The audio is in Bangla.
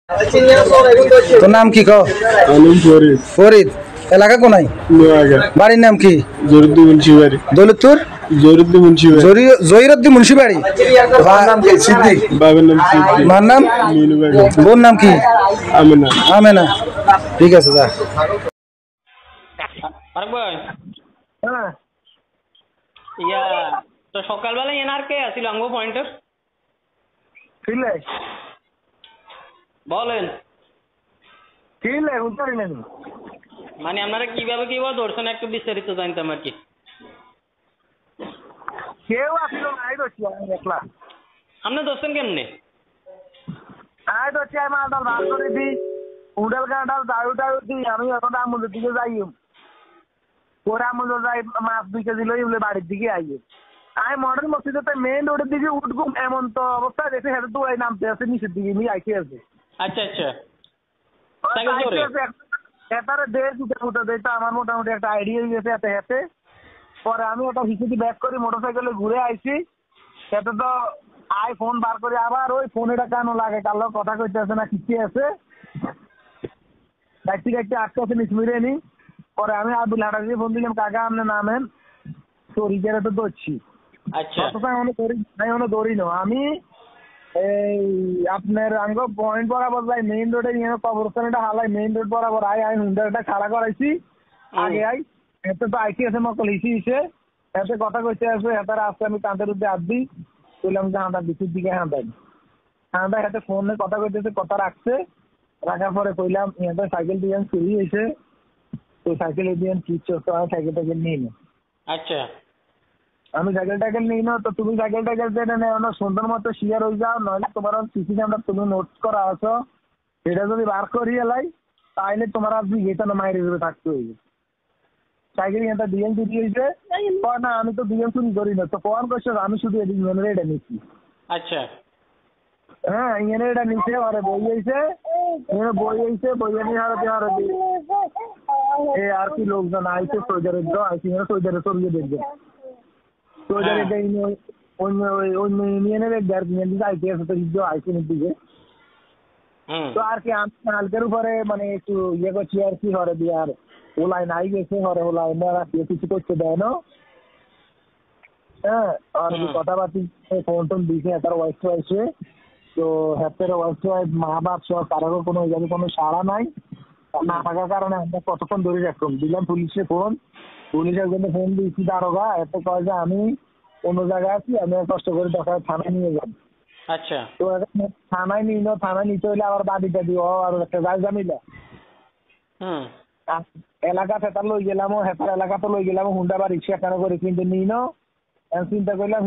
তোর নাম কি কও? ফরিদ। ফরিদ। এলাকা কোনায়? বাড়ির নাম কি? জহিরুদ্দিন মুন্সি বাড়ি। দৌলতপুর? জহিরুদ্দিন মুন্সি বাড়ি। জহিরুদ্দিন মুন্সি বাড়ি। বাবার নাম কি? সিদ্দিক। বাবার নাম সিদ্দিক। মার নাম? মিনু বেগম। বোন নাম কি? আমেনা। আমেনা। ঠিক আছে, যা। ফারুক ভাই, হ্যাঁ ইয়া তো সকালবেলা এনার কে আসিল আঙ্গো পয়েন্টের? কিলে বলেন। কিলে উত্তরিলেন মানে আপনারা কিভাবে ধরছেন একটু বিস্তারিত জানতাম আর কি। কেউ আসিল নাই ধরছি আমি একলা। আপনি ধরছেন কেমনে? আয় ধরছি আমি মালটাল বার করে দিই উডাল গাঁটাল দায়ু টায়ু দিই আমি এখন আমুলের দিকে যাই পরে আমুল যাই মাছ 2 কেজি লই বলে বাড়ির দিকে আইয়ে আমি মডার্ন মসজিদে মেইন রোডের দিকে উঠবো এমন তো অবস্থা দেখে হেঁটে তো ওই নামতে আছে নিচের দিকে নিয়ে আইতে আছে। আচ্ছা আচ্ছা, সাইকেল ধরে এটারে দেড় ফুটে দেয় তো আমার মোটামুটি একটা আইডিয়া হয়ে গেছে এতে হেঁটে। পরে আমি ওটা হিসেবে ব্যাক করি মোটরসাইকেলে ঘুরে আইছি সেটা তো ফোন বার করে আবার ওই ফোনেটা কেন লাগে কালো কথা কইতে আছে না কিছু আছে গাড়ি গাড়িতে আটকে আছে মিসমিরে নি। পরে আমি আব্দুল হাটাকে ফোন দিলাম কাকা আপনি নামেন চুরি করে তো ধরছি। আচ্ছা আমি দৌড়ি না আমি এই আপনার আঙ্গ পয়েন্ট বরাবর যাই মেইন রোডে নিয়ে কবরস্থানটা হালাই মেইন রোড বরাবর আই হুন্ডারটা খাড়া করাইছি আগে এতে তো আইসি আছে মকল হিসে এতে কথা কইতে আছে এতে রাস্তা আমি কাঁধের উদ্দে হাত দিই বললাম যে হাঁটা বিচুর দিকে হাঁটা হাতে ফোনে কথা কইতেছে কথা রাখছে রাখার পরে কইলাম এতে সাইকেল দিয়ে চুরি হয়েছে তো সাইকেল দিয়ে ঠিক চলতে হয় সাইকেল টাইকেল নিয়ে নে। আচ্ছা, আমি সাইকেল টাইকেল নিই না তো তুমি সাইকেল টাইকেল জেনে নেও না সুন্দর মতো শেয়ার হয়ে যাও নইলে তোমার সিসি ক্যামেরা তুমি নোটস করা আছো সেটা যদি বার করি এলাই তাহলে তোমার আপনি যেটা না মায়ের হিসেবে থাকতে হইবে। সাইকেল এটা ডিএম চুরি হয়েছে না আমি তো ডিএম চুরি করি না তো কোন করছো আমি শুধু এদিক মেনে এটা নিচ্ছি। আচ্ছা, হ্যাঁ ইয়ে এটা নিচে ওরে বই হয়েছে বই নিয়ে হারে এই আর কি লোকজন আইছে সোজারের দো আইসি সোজারে সরিয়ে দেখবে সোজারে অন্য ইউনিয়নের আইসি আছে তো আইসিনের দিকে তো আর কি আমি হালকের উপরে মানে একটু ইয়ে করছি আর কি হরে দিয়ে আর ওলাই নাই গেছে হরে ওলাই না কিছু করতে দেয় না। হ্যাঁ আর কথাবার্তি ফোন টোন দিয়েছে তার ওয়াইফ আছে তো হ্যাপের ওয়াইফ মা বাপ সব কারোর কোনো ওইভাবে কোনো সাড়া নাই না থাকার কারণে আমরা কতক্ষণ ধরে রাখতাম দিলাম পুলিশে পুলিশের জন্য ফোন দিয়েছি দারোগা এত কয় যে আমি অন্য জায়গায় আছি আমি কষ্ট করে দরকার থানায় নিয়ে যাব। আচ্ছা, তো থানায় নিতে হইলে আবার বাড়িটা দিও আর একটা জায়গা মিলে এলাকা হেতার লই গেলাম হেতার এলাকা তো লই গেলাম হুন্ডা বা রিক্সা কেন করে কিন্তু নিই চিন্তা করলাম